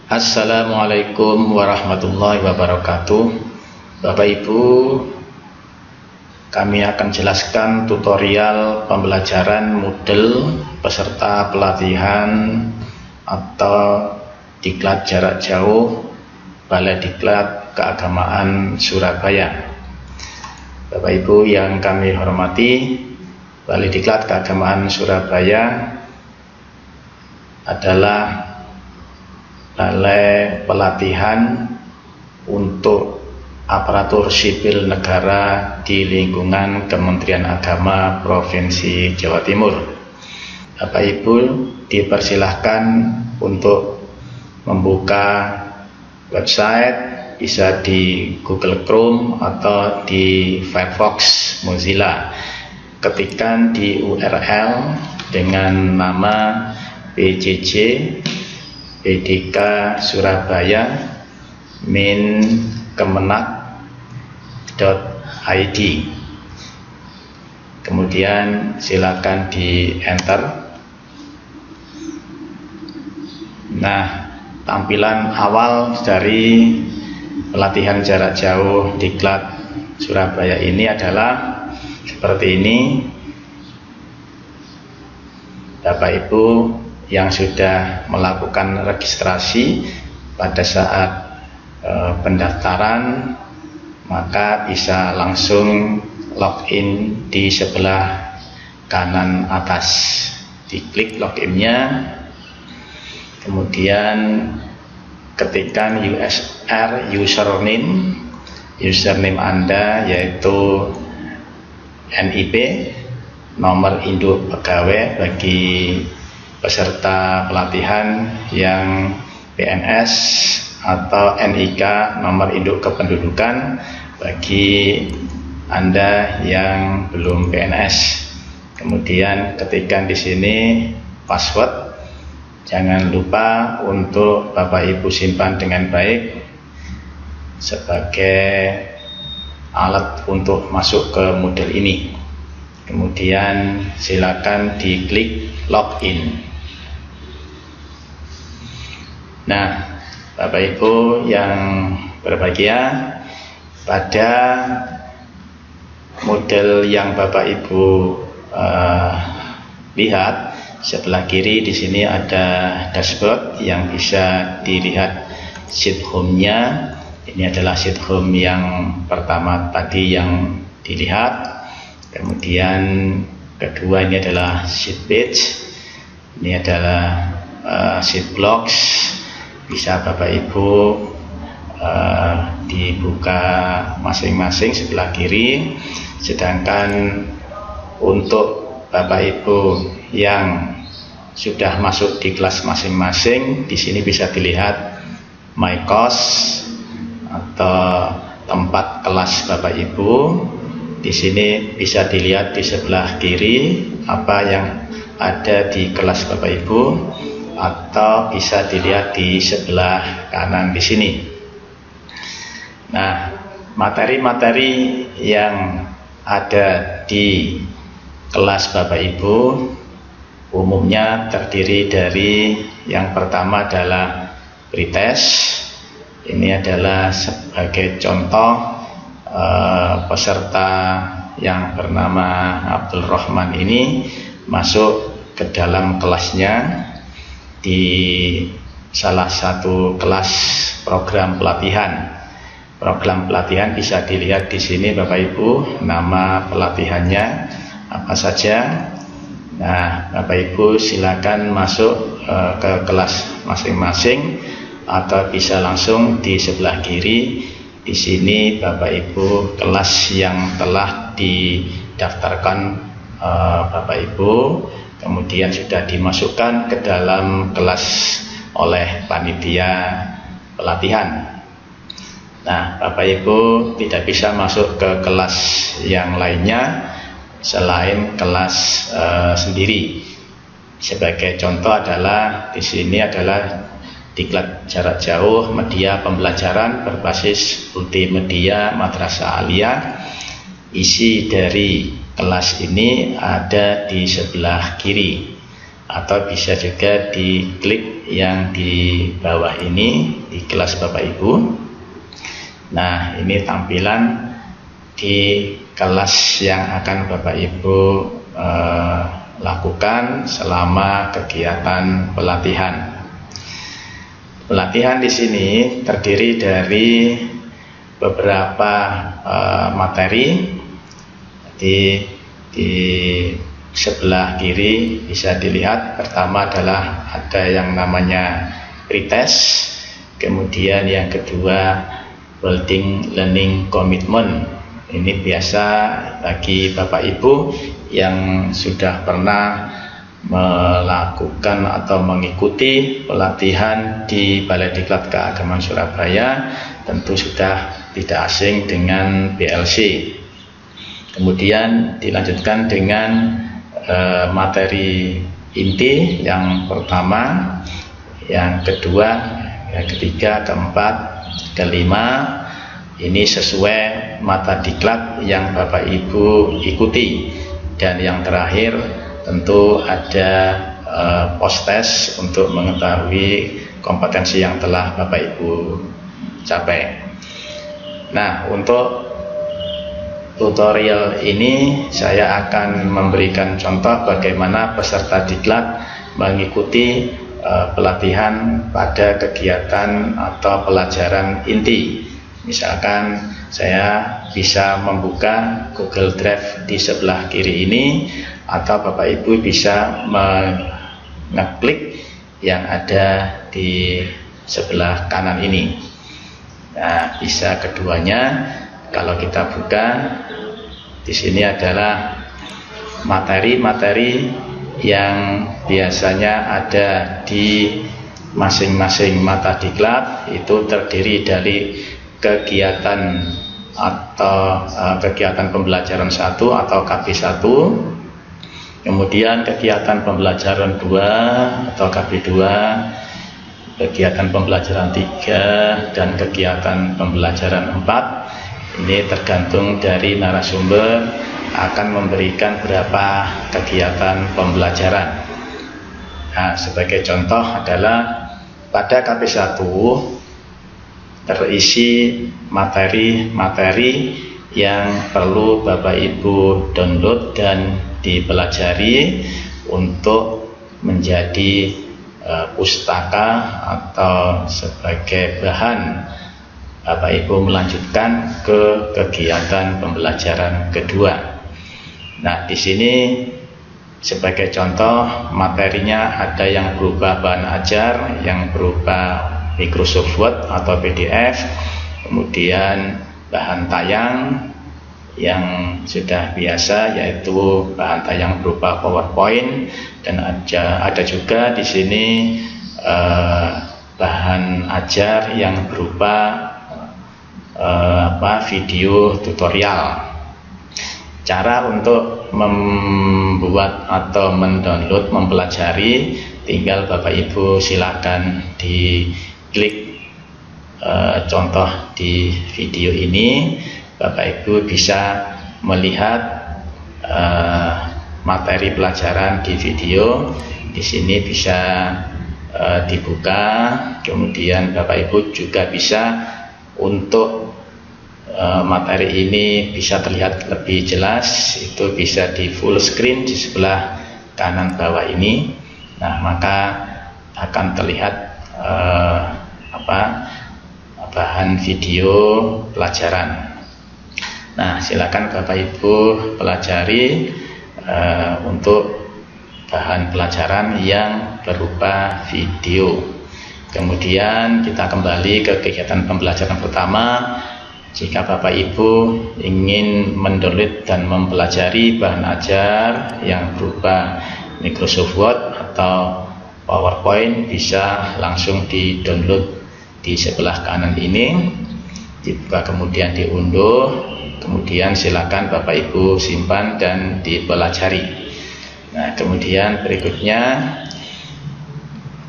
Assalamualaikum warahmatullahi wabarakatuh. Bapak Ibu, kami akan jelaskan tutorial pembelajaran Moodle peserta pelatihan atau diklat jarak jauh Balai Diklat Keagamaan Surabaya. Bapak Ibu yang kami hormati, Balai Diklat Keagamaan Surabaya adalah balai pelatihan untuk aparatur sipil negara di lingkungan Kementerian Agama Provinsi Jawa Timur. Bapak Ibu dipersilahkan untuk membuka website, bisa di Google Chrome atau di Firefox Mozilla. Ketikkan di URL dengan nama PJJ BDK Surabaya min kemenak.id. Kemudian silakan di enter. Nah, tampilan awal dari pelatihan jarak jauh Diklat Surabaya ini adalah seperti ini. Bapak Ibu yang sudah melakukan registrasi pada saat pendaftaran, maka bisa langsung login di sebelah kanan atas. Diklik loginnya, kemudian ketikkan username Anda yaitu NIP, nomor induk pegawai bagi peserta pelatihan yang PNS, atau NIK, nomor induk kependudukan bagi Anda yang belum PNS. Kemudian ketikkan di sini password. Jangan lupa untuk Bapak Ibu simpan dengan baik sebagai alat untuk masuk ke Moodle ini. Kemudian silakan diklik login. Nah, Bapak Ibu yang berbahagia, pada model yang Bapak Ibu lihat sebelah kiri di sini ada dashboard yang bisa dilihat sheet home-nya. Ini adalah sheet home yang pertama tadi yang dilihat. Kemudian kedua ini adalah sheet page. Ini adalah sheet blocks. Bisa Bapak Ibu dibuka masing-masing sebelah kiri. Sedangkan untuk Bapak Ibu yang sudah masuk di kelas masing-masing, di sini bisa dilihat my course atau tempat kelas Bapak Ibu. Di sini bisa dilihat di sebelah kiri apa yang ada di kelas Bapak Ibu, atau bisa dilihat di sebelah kanan di sini. Nah, materi-materi yang ada di kelas Bapak Ibu umumnya terdiri dari yang pertama adalah pretest. Ini adalah sebagai contoh peserta yang bernama Abdul Rahman ini masuk ke dalam kelasnya di salah satu kelas program pelatihan. Program pelatihan bisa dilihat di sini Bapak Ibu, nama pelatihannya apa saja. Nah, Bapak Ibu silakan masuk ke kelas masing-masing atau bisa langsung di sebelah kiri. Di sini Bapak Ibu kelas yang telah didaftarkan Bapak Ibu, kemudian sudah dimasukkan ke dalam kelas oleh panitia pelatihan. Nah, Bapak Ibu tidak bisa masuk ke kelas yang lainnya selain kelas sendiri. Sebagai contoh adalah di sini adalah Diklat Jarak Jauh Media Pembelajaran Berbasis Multimedia Madrasah Aliyah. Isi dari kelas ini ada di sebelah kiri. atau bisa juga diklik yang di bawah ini di kelas Bapak Ibu. Nah, ini tampilan di kelas yang akan Bapak Ibu lakukan selama kegiatan pelatihan. Pelatihan di sini terdiri dari beberapa materi. Di sebelah kiri bisa dilihat, pertama adalah ada yang namanya pretest, kemudian yang kedua building learning commitment. Ini biasa bagi Bapak Ibu yang sudah pernah melakukan atau mengikuti pelatihan di Balai Diklat Keagamaan Surabaya, tentu sudah tidak asing dengan BLC. Kemudian dilanjutkan dengan materi inti yang pertama, yang kedua, yang ketiga, keempat, kelima. Ini sesuai mata diklat yang Bapak Ibu ikuti. Dan yang terakhir tentu ada post-test untuk mengetahui kompetensi yang telah Bapak Ibu capai. Nah, untuk tutorial ini saya akan memberikan contoh bagaimana peserta diklat mengikuti pelatihan pada kegiatan atau pelajaran inti. Misalkan saya bisa membuka Google Drive di sebelah kiri ini, atau Bapak Ibu bisa mengeklik yang ada di sebelah kanan ini. Nah, bisa keduanya. Kalau kita buka, di sini adalah materi-materi yang biasanya ada di masing-masing mata diklat. Itu terdiri dari kegiatan atau kegiatan pembelajaran 1 atau KB1, kemudian kegiatan pembelajaran 2 atau KB2, kegiatan pembelajaran 3, dan kegiatan pembelajaran 4. Ini tergantung dari narasumber akan memberikan berapa kegiatan pembelajaran. Nah, sebagai contoh adalah pada KB1 terisi materi-materi yang perlu Bapak Ibu download dan dipelajari untuk menjadi pustaka atau sebagai bahan Bapak Ibu melanjutkan ke kegiatan pembelajaran kedua. Nah, di sini sebagai contoh materinya ada yang berupa bahan ajar, yang berupa Microsoft Word atau PDF, kemudian bahan tayang yang sudah biasa yaitu bahan tayang berupa PowerPoint, dan ada juga di sini bahan ajar yang berupa video tutorial. Cara untuk membuat atau mendownload, mempelajari, tinggal Bapak Ibu silakan diklik contoh di video ini. Bapak Ibu bisa melihat materi pelajaran di video. Di sini bisa dibuka, kemudian Bapak Ibu juga bisa untuk materi ini bisa terlihat lebih jelas, itu bisa di full screen di sebelah kanan bawah ini. Nah, maka akan terlihat bahan video pelajaran. Nah, silakan Bapak Ibu pelajari untuk bahan pelajaran yang berupa video. Kemudian kita kembali ke kegiatan pembelajaran pertama. Jika Bapak Ibu ingin mendownload dan mempelajari bahan ajar yang berupa Microsoft Word atau PowerPoint, bisa langsung di-download di sebelah kanan ini, dibuka kemudian diunduh, kemudian silakan Bapak Ibu simpan dan dipelajari. Nah, kemudian berikutnya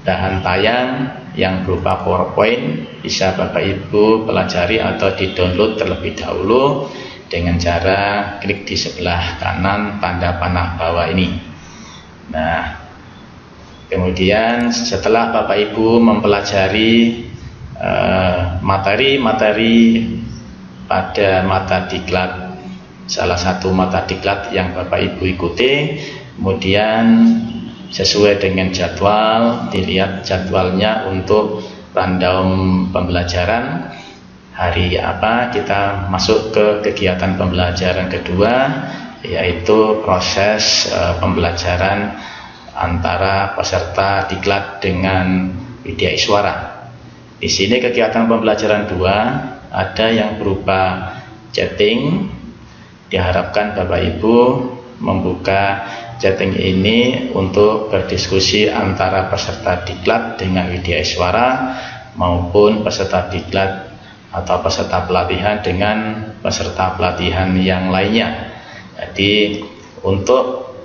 bahan tayang yang berupa PowerPoint bisa Bapak Ibu pelajari atau di-download terlebih dahulu dengan cara klik di sebelah kanan tanda panah bawah ini. Nah, Kemudian setelah Bapak Ibu mempelajari materi-materi pada mata diklat, salah satu mata diklat yang Bapak Ibu ikuti, kemudian sesuai dengan jadwal, dilihat jadwalnya untuk rundown pembelajaran hari apa, kita masuk ke kegiatan pembelajaran kedua, yaitu proses pembelajaran antara peserta diklat dengan Widya Iswara. Di sini kegiatan pembelajaran 2 ada yang berupa chatting. Diharapkan Bapak Ibu membuka chatting ini untuk berdiskusi antara peserta diklat dengan Widya Iswara maupun peserta diklat atau peserta pelatihan dengan peserta pelatihan yang lainnya. Jadi untuk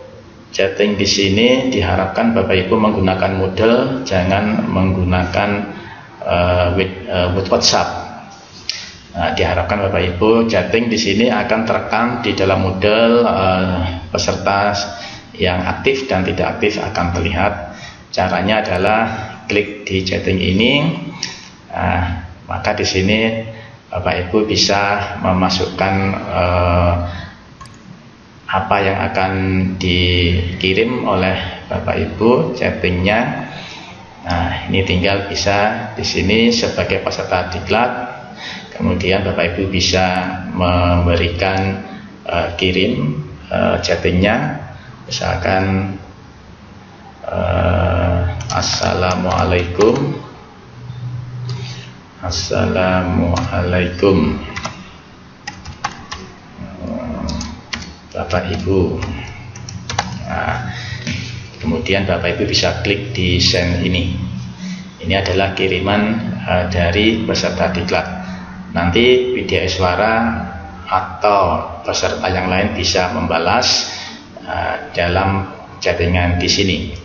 chatting di sini diharapkan Bapak Ibu menggunakan model, jangan menggunakan with WhatsApp. Nah, diharapkan Bapak Ibu chatting di sini akan terekam di dalam model, peserta yang aktif dan tidak aktif akan terlihat. Caranya adalah klik di chatting ini, maka di sini Bapak Ibu bisa memasukkan apa yang akan dikirim oleh Bapak Ibu chattingnya. Nah, ini tinggal bisa di sini sebagai peserta diklat, kemudian Bapak Ibu bisa memberikan kirim chattingnya, misalkan Assalamualaikum Bapak Ibu. Nah, kemudian Bapak Ibu bisa klik di send ini. Ini adalah kiriman dari peserta diklat. Nanti Widya Iswara atau peserta yang lain bisa membalas dalam chattingan di sini.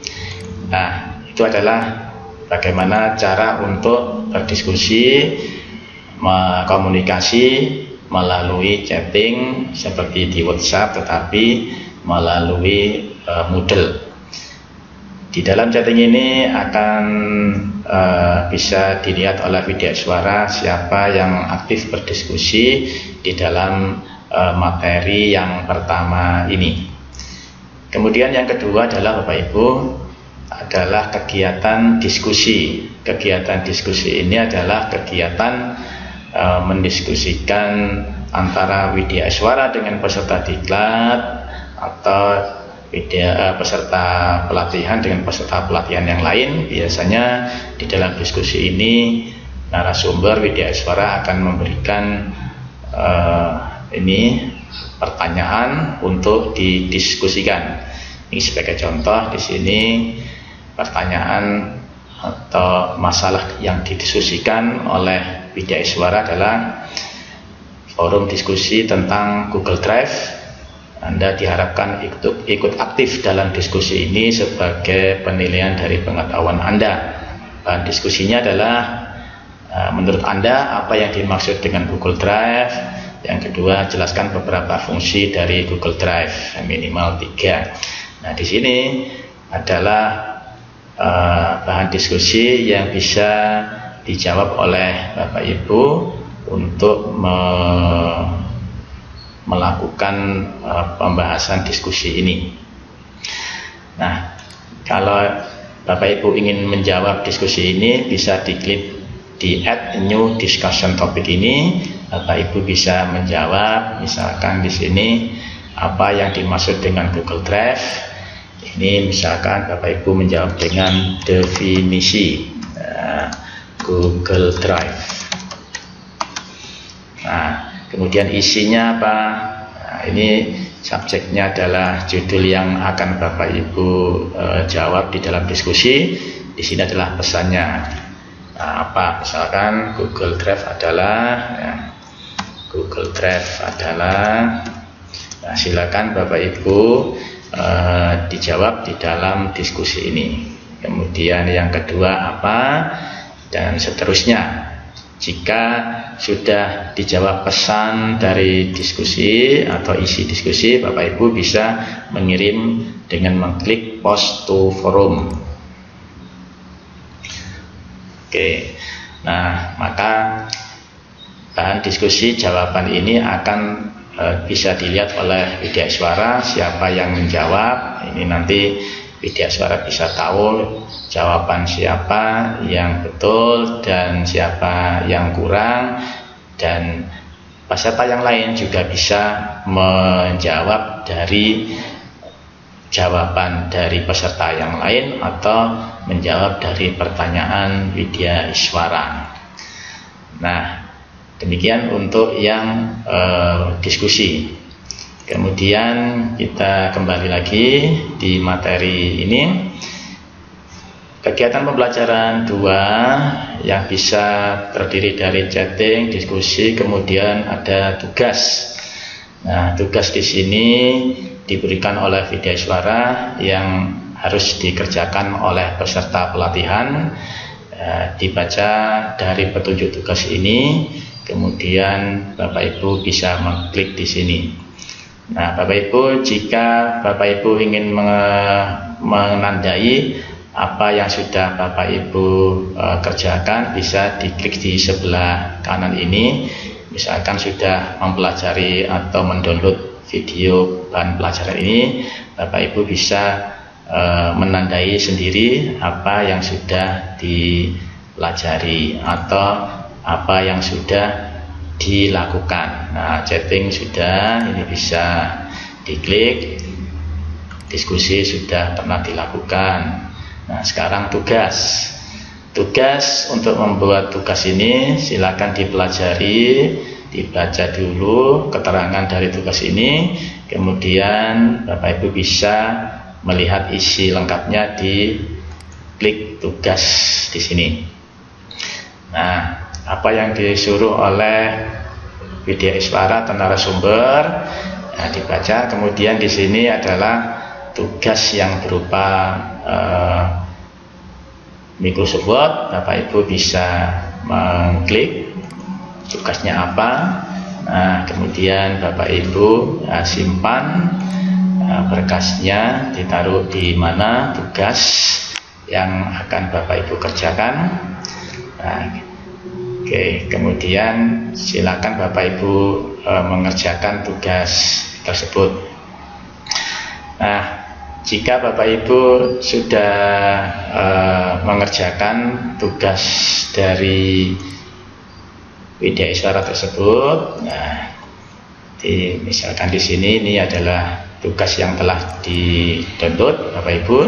Nah, itu adalah bagaimana cara untuk berdiskusi, komunikasi melalui chatting seperti di WhatsApp, tetapi melalui Moodle. Di dalam chatting ini akan bisa dilihat oleh Widya Iswara siapa yang aktif berdiskusi di dalam materi yang pertama ini. Kemudian yang kedua adalah Bapak Ibu adalah kegiatan diskusi. Kegiatan diskusi ini adalah kegiatan mendiskusikan antara Widya Iswara dengan peserta diklat atau peserta pelatihan dengan peserta pelatihan yang lain. Biasanya di dalam diskusi ini narasumber Widya Iswara akan memberikan pertanyaan untuk didiskusikan. Ini sebagai contoh di sini pertanyaan atau masalah yang didiskusikan oleh Widya Iswara adalah forum diskusi tentang Google Drive. Anda diharapkan ikut aktif dalam diskusi ini sebagai penilaian dari pengetahuan Anda. Bahan diskusinya adalah menurut Anda apa yang dimaksud dengan Google Drive. Yang kedua, jelaskan beberapa fungsi dari Google Drive, minimal 3. Nah, di sini adalah bahan diskusi yang bisa dijawab oleh Bapak Ibu untuk melakukan pembahasan diskusi ini. Nah, kalau Bapak Ibu ingin menjawab diskusi ini, bisa diklik di add new discussion topic ini. Bapak Ibu bisa menjawab, misalkan di sini apa yang dimaksud dengan Google Drive. Ini misalkan Bapak Ibu menjawab dengan definisi Google Drive. Nah, kemudian isinya apa? Nah, ini subjeknya adalah judul yang akan Bapak Ibu jawab di dalam diskusi. Di sini adalah pesannya. Nah, apa? Misalkan Google Drive adalah nah, silakan Bapak Ibu dijawab di dalam diskusi ini. Kemudian yang kedua apa, dan seterusnya. Jika sudah dijawab pesan dari diskusi atau isi diskusi, Bapak Ibu bisa mengirim dengan mengklik post to forum. Oke. Nah, maka bahan diskusi jawaban ini akan bisa dilihat oleh widyaswara siapa yang menjawab. Ini nanti widyaswara bisa tahu jawaban siapa yang betul dan siapa yang kurang, dan peserta yang lain juga bisa menjawab dari jawaban dari peserta yang lain atau menjawab dari pertanyaan widyaswara. Nah, demikian untuk yang diskusi. Kemudian kita kembali lagi di materi ini. Kegiatan pembelajaran 2 yang bisa terdiri dari chatting, diskusi, kemudian ada tugas. Nah, tugas di sini diberikan oleh widyaswara yang harus dikerjakan oleh peserta pelatihan. Dibaca dari petunjuk tugas ini, kemudian Bapak Ibu bisa mengklik di sini. Nah, Bapak Ibu, jika Bapak Ibu ingin menandai apa yang sudah Bapak Ibu kerjakan, bisa diklik di sebelah kanan ini. Misalkan sudah mempelajari atau mendownload video bahan pelajaran ini, Bapak Ibu bisa menandai sendiri apa yang sudah dipelajari atau apa yang sudah dilakukan. Nah, chatting sudah, ini bisa diklik. Diskusi sudah pernah dilakukan. Nah, sekarang tugas. Tugas, untuk membuat tugas ini silakan dipelajari, dibaca dulu keterangan dari tugas ini, kemudian Bapak Ibu bisa melihat isi lengkapnya di klik tugas di sini. Nah, apa yang disuruh oleh widyaswara atau narasumber, nah, dibaca. Kemudian di sini adalah tugas yang berupa Microsoft Word. Bapak Ibu bisa mengklik tugasnya apa. Nah, kemudian Bapak Ibu simpan berkasnya, ditaruh di mana tugas yang akan Bapak Ibu kerjakan. Nah, oke, kemudian silakan Bapak Ibu mengerjakan tugas tersebut. Nah, jika Bapak Ibu sudah mengerjakan tugas dari widyaswara tersebut, nah, misalkan di sini ini adalah tugas yang telah di-download Bapak Ibu.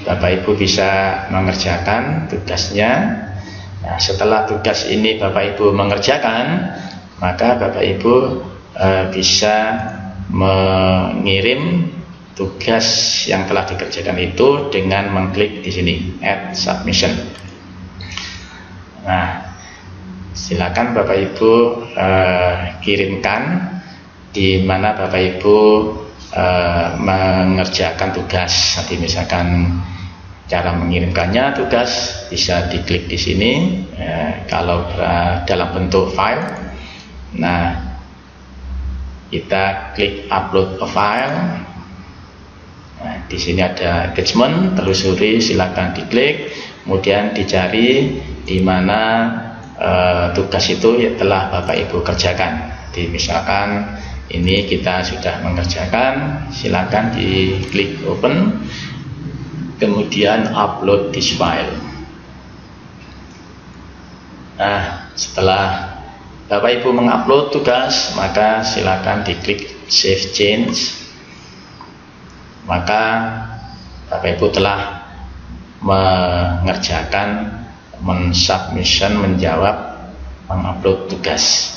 Bapak Ibu bisa mengerjakan tugasnya. Nah, setelah tugas ini Bapak Ibu mengerjakan, maka Bapak Ibu bisa mengirim tugas yang telah dikerjakan itu dengan mengklik di sini Add Submission. Nah, silakan Bapak Ibu kirimkan di mana Bapak Ibu mengerjakan tugas. Nanti misalkan cara mengirimkannya tugas bisa diklik di sini. Kalau dalam bentuk file, nah, kita klik upload a file. Nah, di sini ada attachment, telusuri, silakan diklik, kemudian dicari di mana tugas itu telah Bapak Ibu kerjakan. Jadi misalkan ini kita sudah mengerjakan, silakan diklik open, kemudian upload this file. Nah, setelah Bapak Ibu mengupload tugas, maka silakan diklik save change. Maka Bapak Ibu telah mengerjakan, mensubmission, menjawab, mengupload tugas.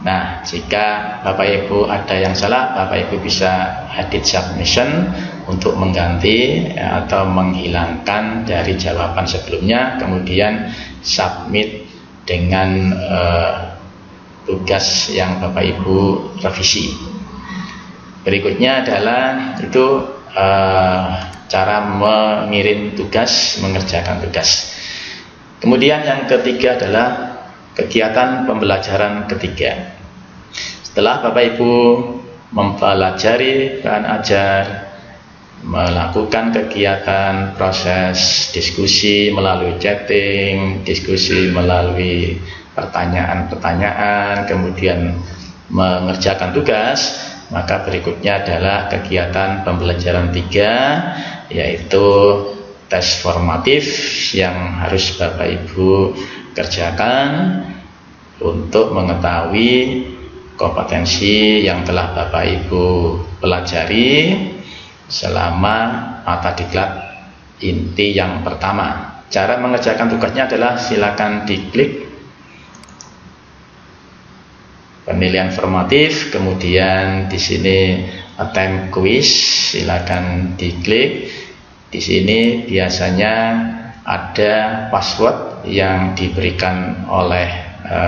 Nah, jika Bapak Ibu ada yang salah, Bapak Ibu bisa edit submission untuk mengganti atau menghilangkan dari jawaban sebelumnya, kemudian submit dengan tugas yang Bapak Ibu revisi. Berikutnya adalah itu cara mengirim tugas, mengerjakan tugas. Kemudian yang ketiga adalah kegiatan pembelajaran ketiga. Setelah Bapak Ibu mempelajari bahan ajar, melakukan kegiatan proses diskusi melalui chatting, diskusi melalui pertanyaan-pertanyaan, kemudian mengerjakan tugas, maka berikutnya adalah kegiatan pembelajaran 3, yaitu tes formatif yang harus Bapak Ibu kerjakan untuk mengetahui kompetensi yang telah Bapak Ibu pelajari selama mata diklat inti yang pertama. Cara mengerjakan tugasnya adalah silakan diklik penilaian formatif, kemudian di sini attempt quiz, silakan diklik. Di sini biasanya ada password yang diberikan oleh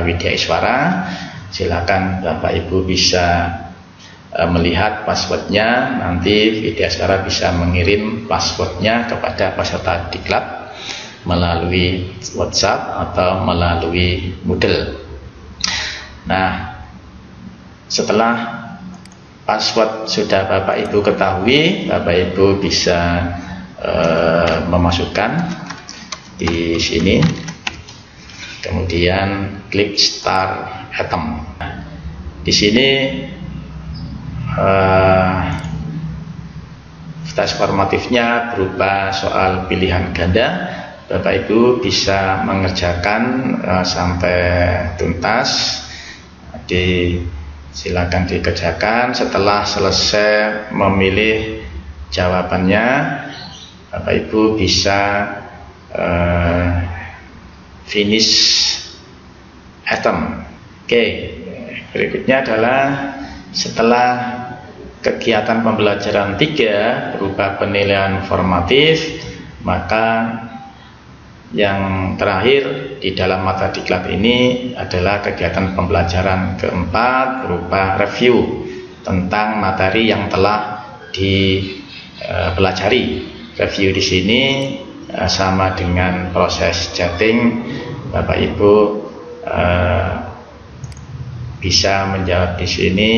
Widya Iswara. Silakan Bapak Ibu bisa melihat passwordnya. Nanti Widya Iswara bisa mengirim passwordnya kepada peserta diklat melalui WhatsApp atau melalui Moodle. Nah, setelah password sudah Bapak Ibu ketahui, Bapak Ibu bisa memasukkan di sini, kemudian klik Start Item. Di sini tes formatifnya berupa soal pilihan ganda. Bapak Ibu bisa mengerjakan sampai tuntas. Silakan dikerjakan. Setelah selesai memilih jawabannya, Bapak Ibu bisa finish item. Oke, berikutnya adalah setelah kegiatan pembelajaran 3 berupa penilaian formatif, maka yang terakhir di dalam mata diklat ini adalah kegiatan pembelajaran keempat berupa review tentang materi yang telah dipelajari. Review di sini sama dengan proses chatting. Bapak Ibu bisa menjawab di sini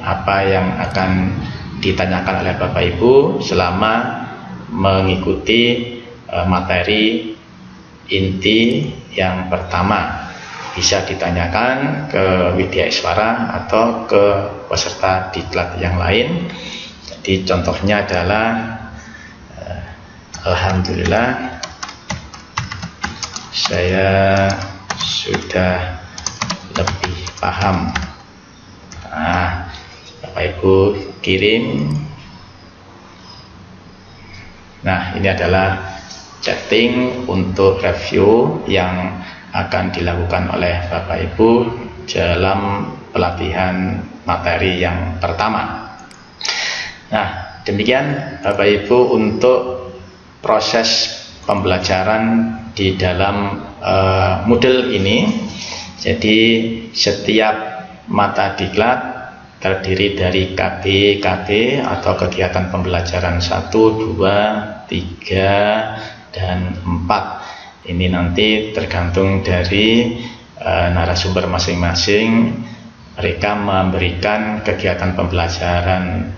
apa yang akan ditanyakan oleh Bapak Ibu selama mengikuti materi inti yang pertama. Bisa ditanyakan ke Widya Iswara atau ke peserta diklat yang lain. Jadi contohnya adalah alhamdulillah saya sudah lebih paham. Nah, Bapak Ibu kirim. Nah, ini adalah chatting untuk review yang akan dilakukan oleh Bapak Ibu dalam pelatihan materi yang pertama. Nah, demikian Bapak Ibu untuk proses pembelajaran di dalam Moodle ini. Jadi setiap mata diklat terdiri dari KB atau kegiatan pembelajaran 1, 2, 3, dan 4. Ini nanti tergantung dari narasumber masing-masing. Mereka memberikan kegiatan pembelajaran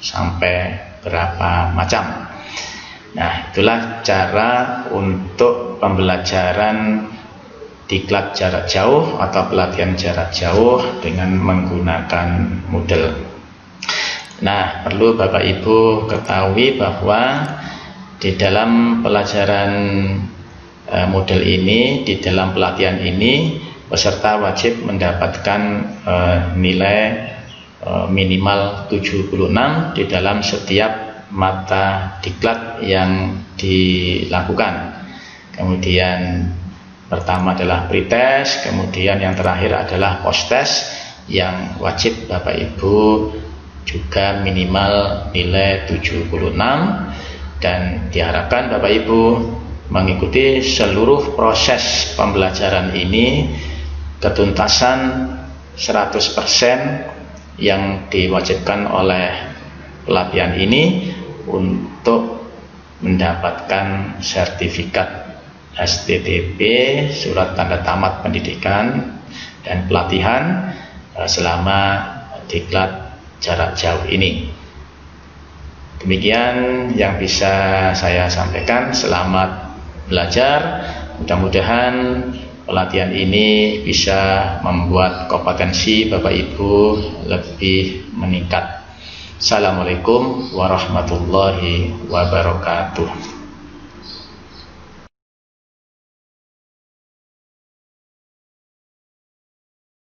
sampai berapa macam. Nah, itulah cara untuk pembelajaran diklat jarak jauh atau pelatihan jarak jauh dengan menggunakan Moodle. Nah, perlu Bapak Ibu ketahui bahwa di dalam pelajaran Moodle ini, di dalam pelatihan ini, peserta wajib mendapatkan nilai minimal 76 di dalam setiap mata diklat yang dilakukan. Kemudian pertama adalah pretest, kemudian yang terakhir adalah posttest yang wajib Bapak Ibu juga minimal nilai 76, dan diharapkan Bapak Ibu mengikuti seluruh proses pembelajaran ini ketuntasan 100% yang diwajibkan oleh pelatihan ini untuk mendapatkan sertifikat STTP, surat tanda tamat pendidikan dan pelatihan selama diklat jarak jauh ini. Demikian yang bisa saya sampaikan. Selamat belajar. Mudah-mudahan pelatihan ini bisa membuat kompetensi Bapak Ibu lebih meningkat. Assalamualaikum warahmatullahi wabarakatuh.